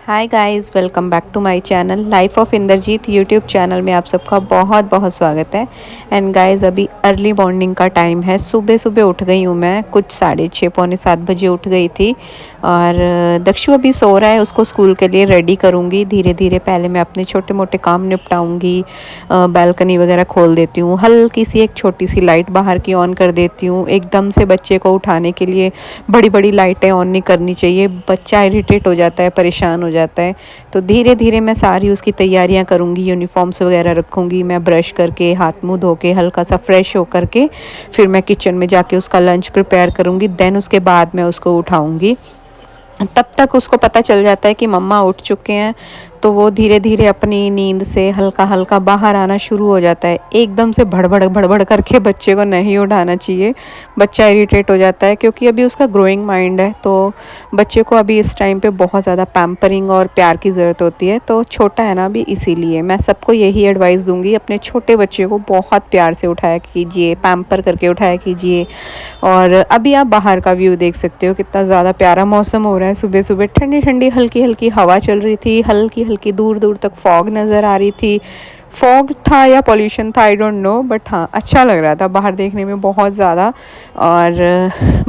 Hi guys, welcome back to my channel life of Indrajit YouTube channel में आप सबका बहुत बहुत स्वागत है। एंड गाइस, अभी अर्ली मॉर्निंग का टाइम है। सुबह सुबह उठ गई हूँ मैं, कुछ 6:30 पौने 7 बजे उठ गई थी। और दक्षु अभी सो रहा है, उसको स्कूल के लिए रेडी करूँगी धीरे धीरे। पहले मैं अपने छोटे मोटे काम निपटाऊँगी, बालकनी वगैरह खोल देती हूँ, हल्की सी एक छोटी सी लाइट बाहर की ऑन कर देती हूँ। एकदम से बच्चे को उठाने के लिए बड़ी बड़ी लाइटें ऑन नहीं करनी चाहिए, बच्चा इरिटेट हो जाता है, परेशान हो जाता है। तो धीरे धीरे मैं सारी उसकी तैयारियां करूँगी, यूनिफॉर्म्स वगैरह रखूँगी। मैं ब्रश करके हाथ मुँह धो के हल्का सा फ्रेश हो करके फिर मैं किचन में जाके उसका लंच प्रिपेयर करूँगी। देन उसके बाद मैं उसको उठाऊँगी। तब तक उसको पता चल जाता है कि मम्मा उठ चुके हैं, तो वो धीरे धीरे अपनी नींद से हल्का हल्का बाहर आना शुरू हो जाता है। एकदम से भड़बड़ भड़बड़ करके बच्चे को नहीं उठाना चाहिए, बच्चा इरिटेट हो जाता है, क्योंकि अभी उसका ग्रोइंग माइंड है। तो बच्चे को अभी इस टाइम पे बहुत ज़्यादा पैम्परिंग और प्यार की ज़रूरत होती है। तो छोटा है ना अभी, इसीलिए मैं सबको यही एडवाइस दूंगी, अपने छोटे बच्चे को बहुत प्यार से उठाया कीजिए, पैम्पर करके उठाया कीजिए। और अभी आप बाहर का व्यू देख सकते हो, कितना ज़्यादा प्यारा मौसम हो रहा है। सुबह सुबह ठंडी ठंडी हल्की हल्की हवा चल रही थी, हल्की हल्की दूर दूर तक फॉग नज़र आ रही थी। फॉग था या पॉल्यूशन था, आई डोंट नो, बट हाँ अच्छा लग रहा था बाहर देखने में बहुत ज़्यादा। और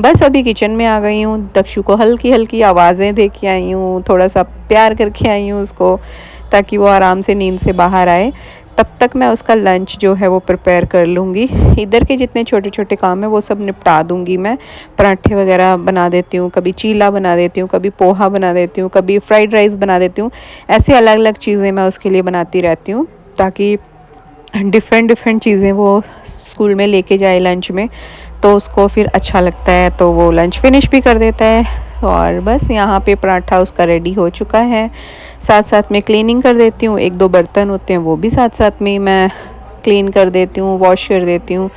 बस अभी किचन में आ गई हूँ, दक्षु को हल्की हल्की आवाज़ें दे के आई हूँ, थोड़ा सा प्यार करके आई हूँ उसको, ताकि वो आराम से नींद से बाहर आए। तब तक मैं उसका लंच जो है वो प्रिपेयर कर लूँगी। इधर के जितने छोटे छोटे काम है वो सब निपटा दूँगी मैं। पराठे वगैरह बना देती हूँ, कभी चीला बना देती हूँ, कभी पोहा बना देती हूँ, कभी फ्राइड राइस बना देती हूँ। ऐसे अलग अलग चीज़ें मैं उसके लिए बनाती रहती हूँ, ताकि डिफरेंट डिफरेंट चीज़ें वो स्कूल में लेके जाए लंच में, तो उसको फिर अच्छा लगता है, तो वो लंच फिनिश भी कर देता है। और बस यहाँ पे पराठा उसका रेडी हो चुका है। साथ साथ में क्लीनिंग कर देती हूँ, एक दो बर्तन होते हैं वो भी साथ साथ में मैं क्लीन कर देती हूँ, वॉश कर देती हूँ।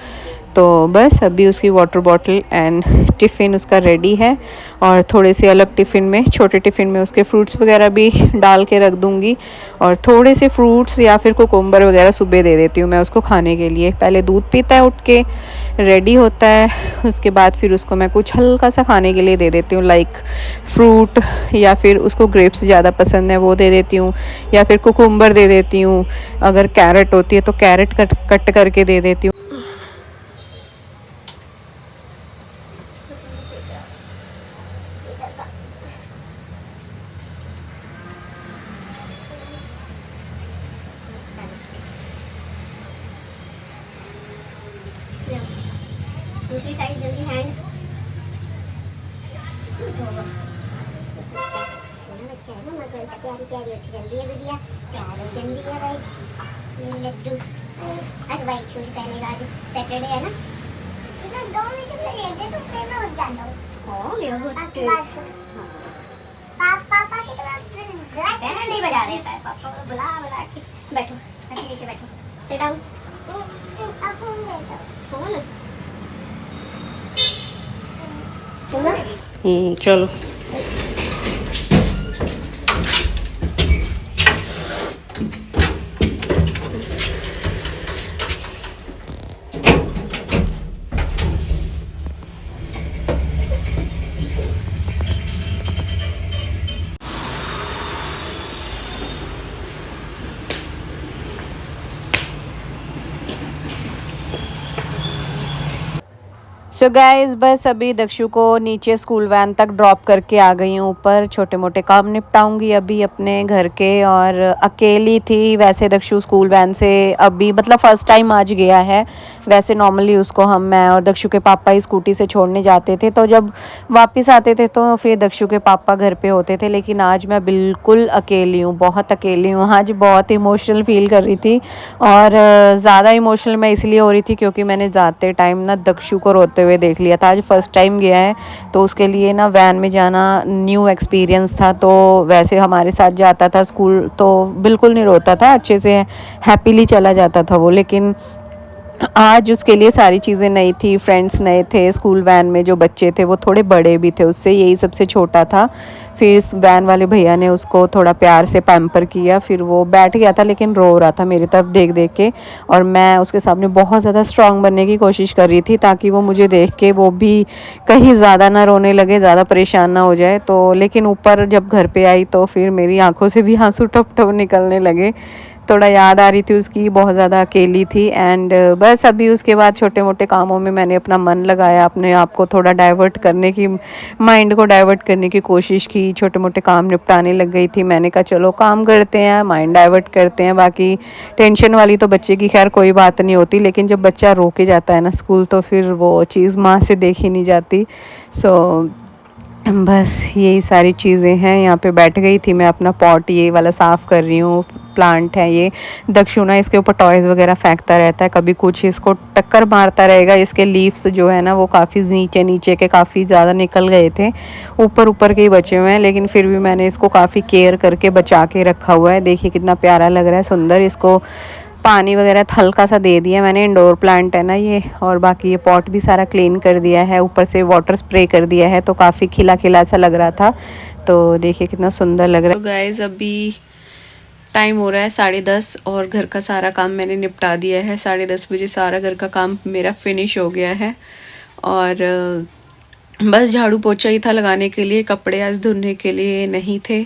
तो बस अभी उसकी वाटर बॉटल एंड टिफ़िन उसका रेडी है। और थोड़े से अलग टिफ़िन में, छोटे टिफ़िन में उसके फ्रूट्स वगैरह भी डाल के रख दूँगी। और थोड़े से फ्रूट्स या फिर कुकुम्बर वगैरह सुबह दे देती हूँ मैं उसको खाने के लिए। पहले दूध पीता है उठ के, रेडी होता है, उसके बाद फिर उसको मैं कुछ हल्का सा खाने के लिए दे देती हूँ, लाइक फ्रूट, या फिर उसको ग्रेप्स ज़्यादा पसंद है वो दे देती हूँ, या फिर कुकुम्बर दे देती हूँ। अगर कैरेट होती है तो कैरेट कट करके दे देती हूँ। दूसरी साइड जल्दी हैंड बच्चा है ना, मगर प्यारी प्यारी अच्छी जल्दी है गुड़िया, प्यारी जल्दी है भाई लड्डू। आज वाइट शूज पहनेगा, आज सैटरडे है ना। सिर्फ 2 मिनट में ले दे तो फिर मैं उठ जाता हूँ। हो मेरा आपकी बात सुन। पापा की तरफ ब्लैक पैन नहीं बजा देता है, पापा को बुला बुला के। बैठो बैठो, नीचे बैठो, सिट डाउन। अब फोन दे दो, फोन चलो। सो गाइस, बस अभी दक्षु को नीचे स्कूल वैन तक ड्रॉप करके आ गई हूँ ऊपर। छोटे मोटे काम निपटाऊंगी अभी अपने घर के। और अकेली थी वैसे दक्षु स्कूल वैन से अभी, मतलब फ़र्स्ट टाइम आज गया है। वैसे नॉर्मली उसको मैं और दक्षु के पापा ही स्कूटी से छोड़ने जाते थे, तो जब वापस आते थे तो फिर दक्षु के पापा घर पे होते थे। लेकिन आज मैं बिल्कुल अकेली हूँ, बहुत अकेली हूँ। आज बहुत इमोशनल फील कर रही थी, और ज़्यादा इमोशनल मैं इसलिए हो रही थी क्योंकि मैंने जाते टाइम ना दक्षु को रोते हुए देख लिया था। आज फर्स्ट टाइम गया है, तो उसके लिए ना वैन में जाना न्यू एक्सपीरियंस था। तो वैसे हमारे साथ जाता था स्कूल तो बिल्कुल नहीं रोता था, अच्छे से हैप्पीली चला जाता था वो। लेकिन आज उसके लिए सारी चीज़ें नई थी, फ्रेंड्स नए थे, स्कूल वैन में जो बच्चे थे वो थोड़े बड़े भी थे उससे, यही सबसे छोटा था। फिर इस वैन वाले भैया ने उसको थोड़ा प्यार से पैम्पर किया, फिर वो बैठ गया था लेकिन रो रहा था मेरी तरफ देख देख के। और मैं उसके सामने बहुत ज़्यादा स्ट्रांग बनने की कोशिश कर रही थी ताकि वो मुझे देख के वो भी कहीं ज़्यादा ना रोने लगे, ज़्यादा परेशान ना हो जाए। तो लेकिन ऊपर जब घर पे आई तो फिर मेरी आंखों से भी आंसू टप टप निकलने लगे। थोड़ा याद आ रही थी उसकी, बहुत ज़्यादा अकेली थी। एंड बस अभी उसके बाद छोटे मोटे कामों में मैंने अपना मन लगाया, अपने आप को थोड़ा डाइवर्ट करने की, माइंड को डाइवर्ट करने की कोशिश की, छोटे मोटे काम निपटाने लग गई थी। मैंने कहा चलो काम करते हैं, माइंड डाइवर्ट करते हैं। बाकी टेंशन वाली तो बच्चे की खैर कोई बात नहीं होती, लेकिन जब बच्चा रो के जाता है ना स्कूल तो फिर वो चीज़ माँ से देखी नहीं जाती। सो बस यही सारी चीज़ें हैं। यहाँ पे बैठ गई थी मैं, अपना पॉट ये वाला साफ़ कर रही हूँ। प्लांट है ये, दक्षु ना इसके ऊपर टॉयज़ वगैरह फेंकता रहता है, कभी कुछ इसको टक्कर मारता रहेगा। इसके लीव्स जो है ना वो काफ़ी नीचे नीचे के काफ़ी ज़्यादा निकल गए थे, ऊपर ऊपर के ही बचे हुए हैं, लेकिन फिर भी मैंने इसको काफ़ी केयर करके बचा के रखा हुआ है। देखिए कितना प्यारा लग रहा है, सुंदर। इसको पानी वगैरह हल्का सा दे दिया मैंने, इंडोर प्लांट है ना ये। और बाकी ये पॉट भी सारा क्लीन कर दिया है, ऊपर से वाटर स्प्रे कर दिया है, तो काफ़ी खिला खिला सा लग रहा था। तो देखिए कितना सुंदर लग रहा है। तो गाइस अभी टाइम हो रहा है 10:30 और घर का सारा काम मैंने निपटा दिया है। 10:30 बजे सारा घर का काम मेरा फिनिश हो गया है। और बस झाड़ू पोछा ही था लगाने के लिए, कपड़े आज धुलने के लिए नहीं थे।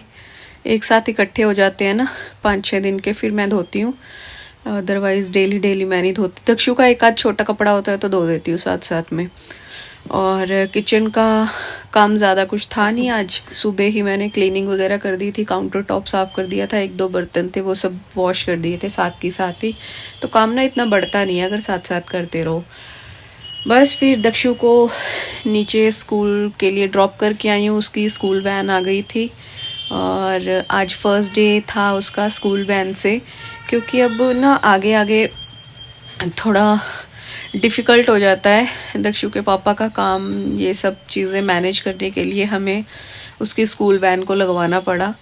एक साथ इकट्ठे हो जाते हैं ना 5-6 दिन के, फिर मैं धोती हूँ। अदरवाइज़ डेली मैं नहीं धोती। दक्षु का एक आध छोटा कपड़ा होता है तो धो देती हूँ साथ साथ में। और किचन का काम ज़्यादा कुछ था नहीं आज। सुबह ही मैंने क्लीनिंग वगैरह कर दी थी, काउंटर टॉप साफ़ कर दिया था, 1-2 बर्तन थे वो सब वॉश कर दिए थे साथ की साथ ही। तो काम ना इतना बढ़ता नहीं है अगर साथ साथ करते रहो। बस फिर दक्षु को नीचे स्कूल के लिए ड्रॉप करके आई हूँ, उसकी स्कूल वैन आ गई थी। और आज फर्स्ट डे था उसका स्कूल वैन से, क्योंकि अब ना आगे आगे थोड़ा डिफ़िकल्ट हो जाता है दक्षु के पापा का काम, ये सब चीज़ें मैनेज करने के लिए हमें उसकी स्कूल वैन को लगवाना पड़ा।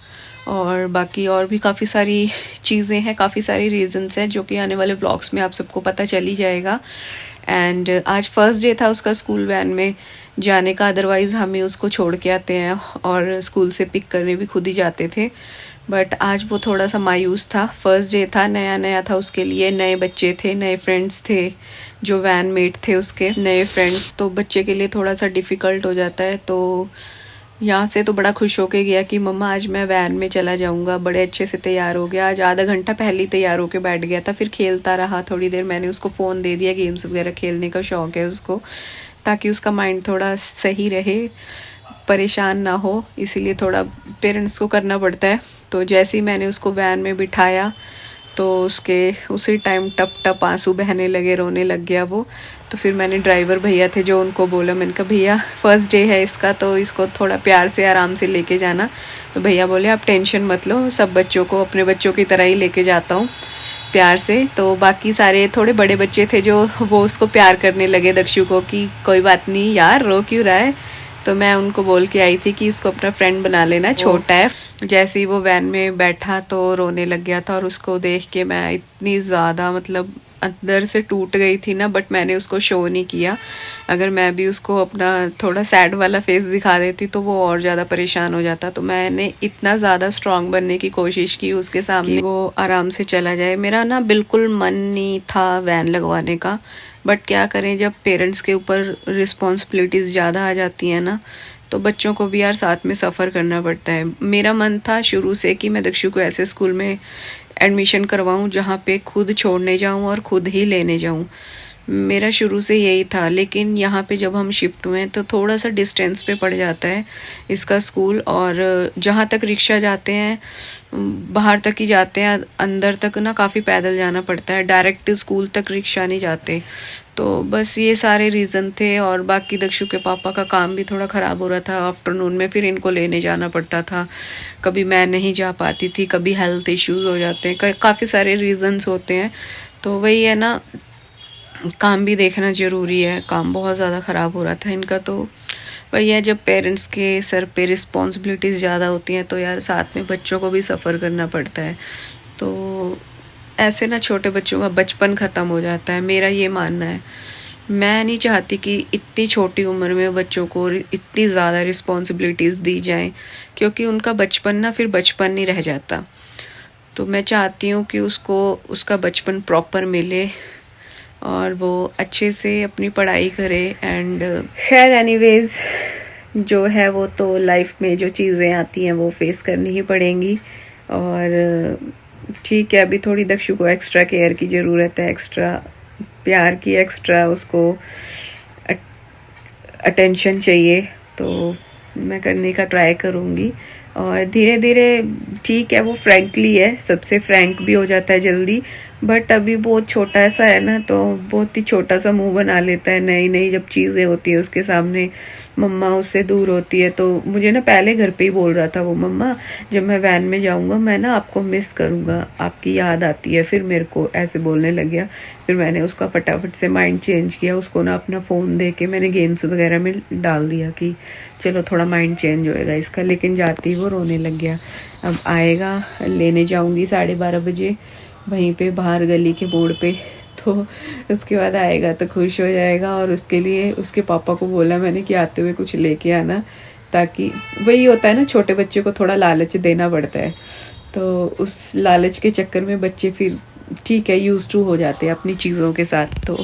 और बाकी और भी काफ़ी सारी चीज़ें हैं, काफ़ी सारी रीज़न्स हैं जो कि आने वाले व्लॉग्स में आप सबको पता चल ही जाएगा। एंड आज फर्स्ट डे था उसका स्कूल वैन में जाने का, अदरवाइज़ हमें उसको छोड़ के आते हैं और स्कूल से पिक करने भी खुद ही जाते थे। बट आज वो थोड़ा सा मायूस था, फर्स्ट डे था, नया नया था उसके लिए, नए बच्चे थे, नए फ्रेंड्स थे, जो वैन मेट थे उसके नए फ्रेंड्स, तो बच्चे के लिए थोड़ा सा डिफ़िकल्ट हो जाता है। तो यहाँ से तो बड़ा खुश होके गया कि मम्मा आज मैं वैन में चला जाऊँगा, बड़े अच्छे से तैयार हो गया। आज आधा घंटा पहले ही तैयार होके बैठ गया था, फिर खेलता रहा थोड़ी देर। मैंने उसको फ़ोन दे दिया, गेम्स वगैरह खेलने का शौक़ है उसको, ताकि उसका माइंड थोड़ा सही रहे, परेशान ना हो, इसीलिए थोड़ा पेरेंट्स को करना पड़ता है। तो जैसे ही मैंने उसको वैन में बिठाया तो उसके उसी टाइम टप टप आंसू बहने लगे, रोने लग गया वो। तो फिर मैंने ड्राइवर भैया थे जो, उनको बोला, मैंने कहा भैया फर्स्ट डे है इसका तो इसको थोड़ा प्यार से आराम से लेके जाना। तो भैया बोले आप टेंशन मत लो, सब बच्चों को अपने बच्चों की तरह ही लेके जाता हूँ प्यार से। तो बाकी सारे थोड़े बड़े बच्चे थे जो वो उसको प्यार करने लगे दक्षु को, कि कोई बात नहीं यार रो क्यों रहा है। तो मैं उनको बोल के आई थी कि इसको अपना फ्रेंड बना लेना, छोटा है। जैसे ही वो वैन में बैठा तो रोने लग गया था, और उसको देख के मैं इतनी ज़्यादा मतलब अंदर से टूट गई थी ना, बट मैंने उसको शो नहीं किया। अगर मैं भी उसको अपना थोड़ा सैड वाला फेस दिखा देती तो वो और ज़्यादा परेशान हो जाता। तो मैंने इतना ज़्यादा स्ट्रॉन्ग बनने की कोशिश की उसके सामने, वो आराम से चला जाए। मेरा ना बिल्कुल मन नहीं था वैन लगवाने का, बट क्या करें, जब पेरेंट्स के ऊपर रिस्पॉन्सिबिलिटीज़ ज़्यादा आ जाती हैं ना, तो बच्चों को भी यार साथ में सफ़र करना पड़ता है। मेरा मन था शुरू से कि मैं दक्षु को ऐसे स्कूल में एडमिशन करवाऊं जहाँ पे खुद छोड़ने जाऊं और खुद ही लेने जाऊं, मेरा शुरू से यही था। लेकिन यहाँ पे जब हम शिफ्ट हुए तो थोड़ा सा डिस्टेंस पे पड़ जाता है इसका स्कूल, और जहाँ तक रिक्शा जाते हैं बाहर तक ही जाते हैं, अंदर तक ना काफ़ी पैदल जाना पड़ता है, डायरेक्ट स्कूल तक रिक्शा नहीं जाते। तो बस ये सारे रीज़न थे। और बाकी दक्षु के पापा का काम भी थोड़ा ख़राब हो रहा था आफ्टरनून में, फिर इनको लेने जाना पड़ता था, कभी मैं नहीं जा पाती थी, कभी हेल्थ इश्यूज़ हो जाते हैं, काफ़ी सारे रीज़न्स होते हैं। तो वही है ना, काम भी देखना ज़रूरी है, काम बहुत ज़्यादा ख़राब हो रहा था इनका। तो वही है, जब पेरेंट्स के सर पे रिस्पॉन्सिबिलिटीज़ ज़्यादा होती हैं तो यार साथ में बच्चों को भी सफ़र करना पड़ता है। तो ऐसे ना छोटे बच्चों का बचपन ख़त्म हो जाता है, मेरा ये मानना है। मैं नहीं चाहती कि इतनी छोटी उम्र में बच्चों को इतनी ज़्यादा रिस्पॉन्सिबिलिटीज़ दी जाएं, क्योंकि उनका बचपन ना फिर बचपन नहीं रह जाता। तो मैं चाहती हूँ कि उसको उसका बचपन प्रॉपर मिले और वो अच्छे से अपनी पढ़ाई करे। एंड खैर एनीवेज जो है वो तो लाइफ में जो चीज़ें आती हैं वो फेस करनी ही पड़ेंगी। और ठीक है, अभी थोड़ी दक्षु को एक्स्ट्रा केयर की ज़रूरत है, एक्स्ट्रा प्यार की, एक्स्ट्रा उसको अटेंशन चाहिए, तो मैं करने का ट्राई करूँगी। और धीरे धीरे ठीक है, वो फ्रैंकली है, सबसे फ्रैंक भी हो जाता है जल्दी, बट अभी बहुत छोटा सा है ना, तो बहुत ही छोटा सा मुंह बना लेता है। नई नई जब चीज़ें होती है उसके सामने, मम्मा उससे दूर होती है, तो मुझे ना पहले घर पे ही बोल रहा था वो, मम्मा जब मैं वैन में जाऊंगा मैं ना आपको मिस करूंगा, आपकी याद आती है, फिर मेरे को ऐसे बोलने लग गया। फिर मैंने उसका फटाफट से माइंड चेंज किया, उसको ना अपना फ़ोन दे के मैंने गेम्स वगैरह में डाल दिया कि चलो थोड़ा माइंड चेंज होएगा इसका, लेकिन जाते ही वो रोने लग गया। अब आएगा, लेने जाऊंगी 12:30 बजे वहीं पे बाहर गली के बोर्ड पे, तो उसके बाद आएगा तो खुश हो जाएगा। और उसके लिए उसके पापा को बोला मैंने कि आते हुए कुछ लेके आना, ताकि वही होता है ना, छोटे बच्चे को थोड़ा लालच देना पड़ता है, तो उस लालच के चक्कर में बच्चे फिर ठीक है यूज टू हो जाते हैं अपनी चीज़ों के साथ। तो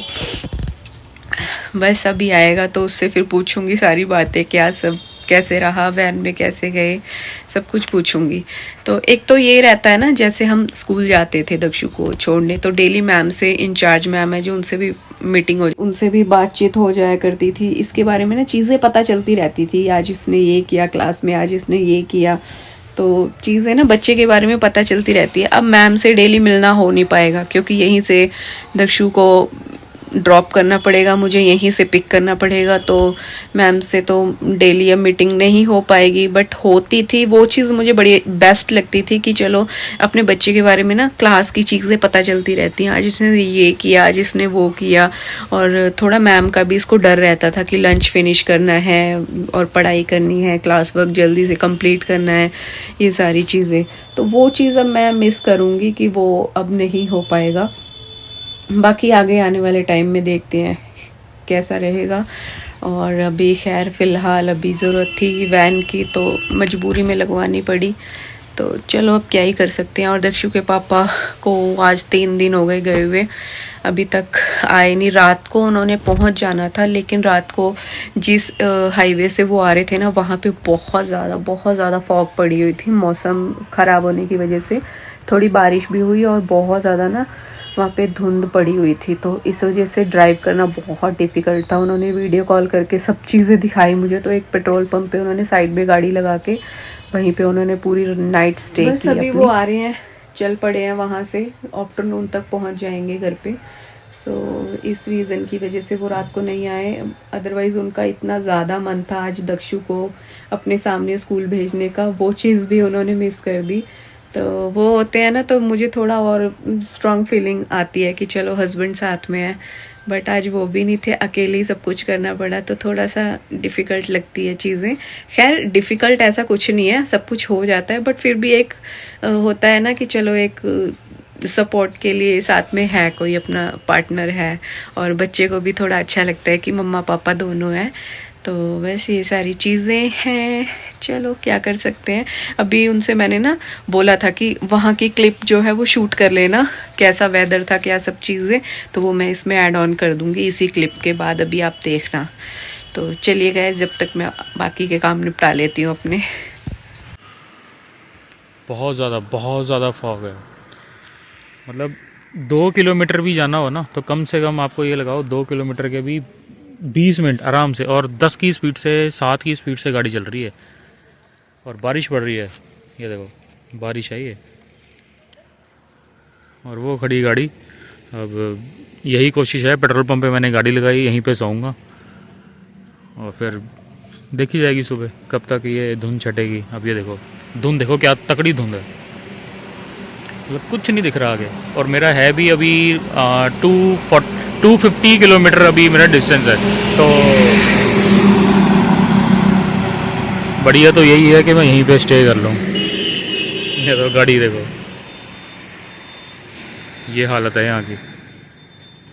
बस अभी आएगा तो उससे फिर पूछूंगी सारी बातें, क्या सब कैसे रहा, वैन में कैसे गए, सब कुछ पूछूंगी। तो एक तो ये रहता है ना, जैसे हम स्कूल जाते थे दक्षु को छोड़ने, तो डेली मैम से, इंचार्ज मैम है जो, उनसे भी मीटिंग हो, उनसे भी बातचीत हो जाया करती थी, इसके बारे में ना चीज़ें पता चलती रहती थी, आज इसने ये किया क्लास में, आज इसने ये किया, तो चीज़ें ना बच्चे के बारे में पता चलती रहती है। अब मैम से डेली मिलना हो नहीं पाएगा, क्योंकि यहीं से दक्षु को ड्रॉप करना पड़ेगा, मुझे यहीं से पिक करना पड़ेगा, तो मैम से तो डेली अब मीटिंग नहीं हो पाएगी। बट होती थी वो चीज़, मुझे बड़ी बेस्ट लगती थी कि चलो अपने बच्चे के बारे में ना क्लास की चीज़ें पता चलती रहती हैं, आज इसने ये किया, आज इसने वो किया। और थोड़ा मैम का भी इसको डर रहता था कि लंच फिनिश करना है और पढ़ाई करनी है, क्लास वर्क जल्दी से कंप्लीट करना है, ये सारी चीज़ें। तो वो चीज़ अब मैं मिस करूँगी कि वो अब नहीं हो पाएगा। बाकी आगे आने वाले टाइम में देखते हैं कैसा रहेगा। और अभी खैर फ़िलहाल अभी ज़रूरत थी वैन की, तो मजबूरी में लगवानी पड़ी, तो चलो अब क्या ही कर सकते हैं। और दक्षु के पापा को आज 3 दिन हो गए हुए, अभी तक आए नहीं। रात को उन्होंने पहुंच जाना था, लेकिन रात को जिस हाईवे से वो आ रहे थे ना, वहाँ पे बहुत ज़्यादा फॉग पड़ी हुई थी, मौसम ख़राब होने की वजह से थोड़ी बारिश भी हुई और बहुत ज़्यादा ना वहाँ पे धुंध पड़ी हुई थी, तो इस वजह से ड्राइव करना बहुत डिफ़िकल्ट था। उन्होंने वीडियो कॉल करके सब चीज़ें दिखाई मुझे, तो एक पेट्रोल पंप पे उन्होंने साइड में गाड़ी लगा के वहीं पे उन्होंने पूरी नाइट स्टे की। अभी वो आ रहे हैं, चल पड़े हैं वहाँ से, आफ्टरनून तक पहुँच जाएंगे घर पे। सो इस रीज़न की वजह से वो रात को नहीं आए, अदरवाइज़ उनका इतना ज़्यादा मन था आज दक्षु को अपने सामने स्कूल भेजने का, वो चीज़ भी उन्होंने मिस कर दी। तो वो होते हैं ना, तो मुझे थोड़ा और स्ट्रॉन्ग फीलिंग आती है कि चलो हस्बैंड साथ में है, बट आज वो भी नहीं थे, अकेले ही सब कुछ करना पड़ा, तो थोड़ा सा डिफ़िकल्ट लगती है चीज़ें। खैर डिफ़िकल्ट ऐसा कुछ नहीं है, सब कुछ हो जाता है, बट फिर भी एक होता है ना कि चलो एक सपोर्ट के लिए साथ में है, कोई अपना पार्टनर है, और बच्चे को भी थोड़ा अच्छा लगता है कि मम्मा पापा दोनों हैं। तो वैसे ये सारी चीज़ें हैं, चलो क्या कर सकते हैं। अभी उनसे मैंने ना बोला था कि वहाँ की क्लिप जो है वो शूट कर लेना, कैसा वेदर था, क्या सब चीज़ें, तो वो मैं इसमें ऐड ऑन कर दूँगी इसी क्लिप के बाद, अभी आप देखना। तो चलिए गाइस, जब तक मैं बाकी के काम निपटा लेती हूँ अपने। बहुत ज़्यादा फॉग है, मतलब 2 किलोमीटर भी जाना हो ना, तो कम से कम आपको ये लगाओ 2 किलोमीटर के भी 20 मिनट आराम से, और 10 की स्पीड से, 7 की स्पीड से गाड़ी चल रही है, और बारिश पड़ रही है, ये देखो बारिश आई है, और वो खड़ी गाड़ी। अब यही कोशिश है, पेट्रोल पंप पे मैंने गाड़ी लगाई, यहीं पे सोऊंगा, और फिर देखी जाएगी सुबह कब तक ये धुंध छटेगी। अब ये देखो धुंध, देखो क्या तकड़ी धुंध है, मतलब कुछ नहीं दिख रहा आगे। और मेरा है भी अभी 250 किलोमीटर अभी मेरा डिस्टेंस है, तो बढ़िया तो यही है कि मैं यहीं पे स्टे कर लूँ। ये तो गाड़ी देखो, ये हालत है यहाँ की।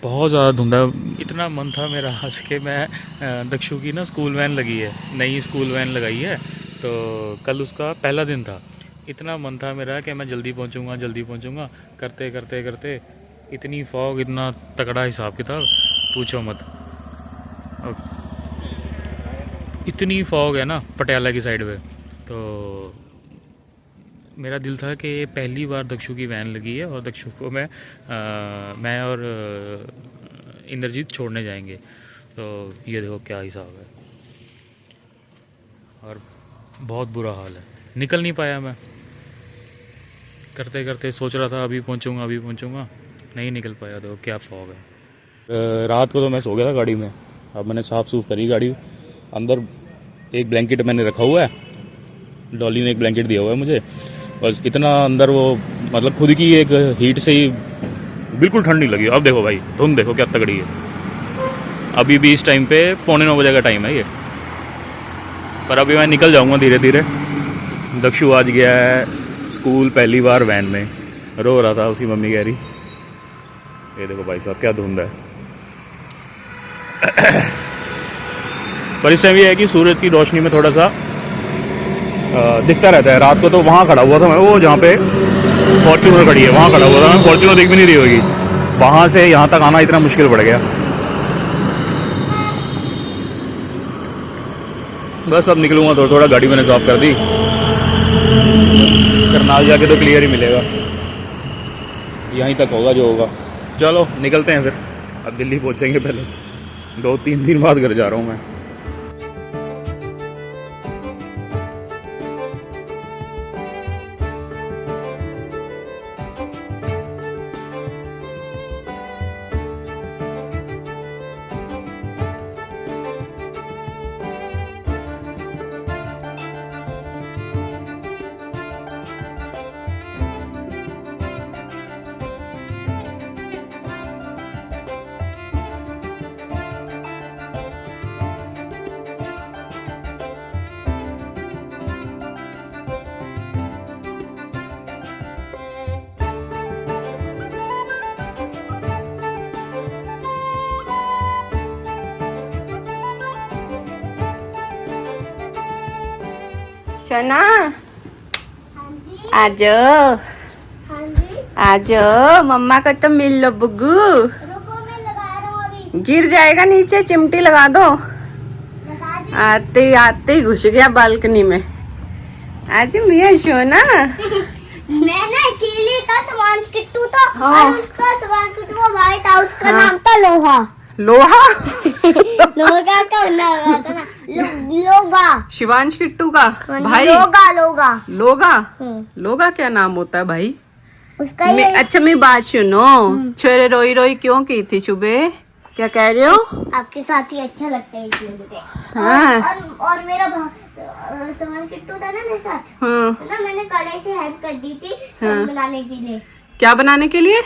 बहुत ज़्यादा धुंधा। इतना मन था मेरा आज के मैं दक्षु की ना स्कूल वैन लगी है, नई स्कूल वैन लगाई है, तो कल उसका पहला दिन था। इतना मन था मेरा कि मैं जल्दी पहुंचूंगा। करते करते करते इतनी फॉग, इतना तगड़ा हिसाब किताब, पूछो मत। अब इतनी फॉग है ना पटियाला की साइड पे, तो मेरा दिल था कि पहली बार दक्षु की वैन लगी है और दक्षु को मैं और इंद्रजीत छोड़ने जाएंगे। तो ये देखो क्या हिसाब है, और बहुत बुरा हाल है। निकल नहीं पाया मैं, करते करते सोच रहा था अभी पहुंचूंगा, नहीं निकल पाया। तो क्या फॉग है। रात को तो मैं सो गया था गाड़ी में। अब मैंने साफ़ सूफ करी गाड़ी, अंदर एक ब्लैंकेट मैंने रखा हुआ है, डॉली ने एक ब्लैंकेट दिया हुआ है मुझे। बस इतना अंदर वो मतलब खुद की एक हीट से ही बिल्कुल ठंड नहीं लगी। अब देखो भाई, धुंध देखो क्या तगड़ी है। अभी भी इस टाइम पे 8:45 बजे का टाइम है ये, पर अभी मैं निकल जाऊंगा धीरे धीरे। दक्षु आज गया है स्कूल पहली बार वैन में, रो रहा था, उसकी मम्मी कह रही। ये देखो भाई साहब क्या धुंध है। पर इस टाइम ये है कि सूरज की रोशनी में थोड़ा सा दिखता रहता है। रात को तो वहाँ खड़ा हुआ था मैं, वो जहाँ पे फॉर्च्यूनर खड़ी है वहाँ खड़ा हुआ था मैं, फॉर्च्यूनर दिख भी नहीं रही होगी। वहाँ से यहाँ तक आना इतना मुश्किल पड़ गया। बस अब निकलूँगा, थोड़ा गाड़ी मैंने साफ कर दी, करनाल जाके तो क्लियर ही मिलेगा, यहीं तक होगा जो होगा। चलो निकलते हैं फिर, अब दिल्ली पहुँचेंगे पहले। 2-3 दिन बाद घर जा रहा हूँ मैं। सोना हाँ जी, आज हाँ जी। मम्मा को तो मिल लो बुग्गू। रुको मैं लगा रहा हूँ अभी। गिर जाएगा नीचे, चिमटी लगा दो। लगा दी। आते आते घुस गया बालकनी में। आज मिया सोना मैं ना अकेले का सामान किट्टू था, हाँ। और उसका सामान किट्टू का भाई था, उसका नाम था लोहा। लोहा लोगा का नाम था ना, लोगा। शिवांश किट्टू का भाई। लोगा लोगा। लोगा लोगा क्या नाम होता है भाई? उसका ये अच्छा मेरी बात सुनो, छोरे रोई रोई क्यों की थी सुबह? क्या कह रहे हो? आपके साथ ही अच्छा लगता है इसलिए मुझे। हाँ। और मेरा सामान किट्टू था ना मेरे साथ, हाँ। ना मैंने कड़े से हेल्प कर दी थी सन हाँ। बनाने के लिए। क्या बनाने के लिए?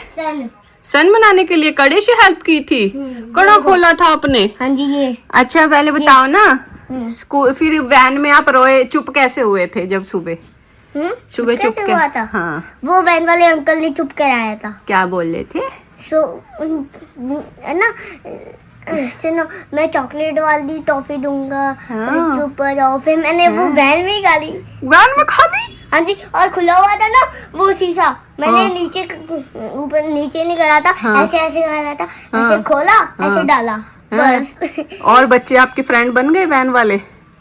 सन बनाने के लिए कड़े से हेल्प की थी। कड़ा खोला था आपने? हाँ जी ये। अच्छा पहले बताओ ना, स्कूल फिर वैन में आप रोए, चुप कैसे हुए थे जब सुबह सुबह चुप कैसे हुआ था? हाँ, वो वैन वाले अंकल ने चुप कराया था। क्या बोल रहे थे? है ना, सुनो मैं चॉकलेट वाली टॉफी दूंगा, हाँ। चुप हो जाओ। फिर मैंने वो वैन में ही खा ली। वैन में खा ली? हाँ जी, और खुला हुआ था ना वो शीशा, मैंने हाँ। नीचे ऊपर नीचे नहीं करा था, हाँ। ऐसे ऐसे करा था, हाँ। ऐसे खोला, हाँ। ऐसे डाला, हाँ। बस। और बच्चे आपके फ्रेंड बन गए वैन वाले?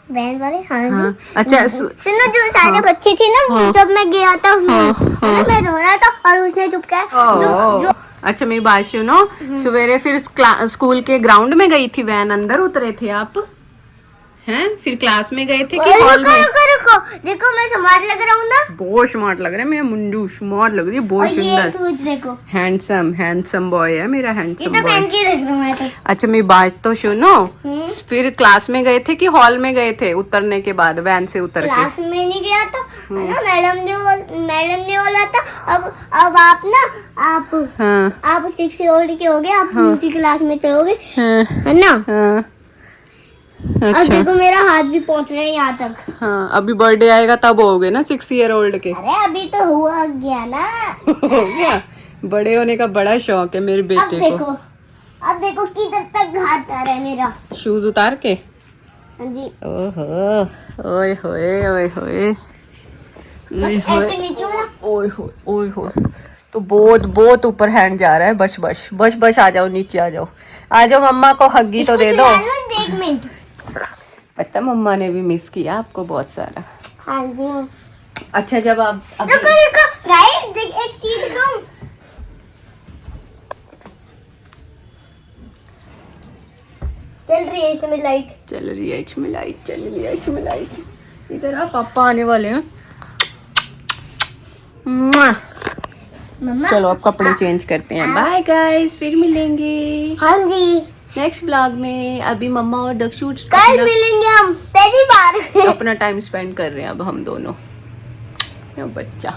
वैन वाले हाँ हाँ। जी। अच्छा सुनो जो सारे हाँ। बच्चे थे ना, हाँ। जब मैं गया था हाँ। हाँ। मैं रो रहा था और उसने चुप किया। जो अच्छा मेरी बात सुनो, सवेरे फिर स्कूल के ग्राउंड में गई थी वैन, अंदर उतरे थे आप हैं? फिर क्लास में गए थे कि हॉल में? रुको देखो मैं स्मार्ट लग रहा हूँ ना। बहुत स्मार्ट लग रहा है, मैं मुंडू स्मार्ट लग रही है, बहुत और ये सुंदर। सूट देखो, हैंडसम बॉय है मेरा, ये हैंडसम तो बॉय। पहन के रख रहा हूँ मैं तो। अच्छा मेरी बात तो सुनो, फिर क्लास में गए थे कि हॉल में गए थे उतरने के बाद, वैन से उतर के? क्लास में नहीं गया था ना, मैडम ने बोला था अब आप ना आप 6 year old के हो गए, आप दूसरी क्लास में चलोगे, है ना। अब अच्छा देखो मेरा हाथ भी पहुंच रहा है यहाँ तक। हाँ, अभी बर्थडे आएगा तब होगे ना 6 year old के। अरे अभी तो हुआ गया ना। हो गया, बड़े होने का बड़ा शौक है मेरे अब बेटे को। देखो अब देखो किधर तक हाथ जा रहा है मेरा। शूज उतार के। हाँ जी। ओहो, ओए होए ओए होए ओए होए ऐसे नीचे हो ना। ओए होए ओए होए। तो बहुत बहुत ऊपर हैंड जा रहा है। बस बस बस बस, आ जाओ नीचे, आ जाओ आ जाओ, मम्मा को हग्गी तो दे दो। एक मिनट। पता मम्मा ने भी मिस किया आपको बहुत सारा। हाँ जी। अच्छा जब आप रुको रुको गाइस, देख एक चीज दिखाऊं। चल रही है इसमें लाइट। चल रही है इसमें लाइट, चल रही है इसमें लाइट। इधर आ, पापा आने वाले हैं। मुआ। मम्मा। चलो अब कपड़े चेंज करते हैं। बाय गाइस, फिर मिलेंगे हाँ जी। नेक्स्ट ब्लॉग में। अभी मम्मा और दक्षु कल मिलेंगे हम पहली बार। अपना टाइम स्पेंड कर रहे हैं अब हम दोनों। बच्चा।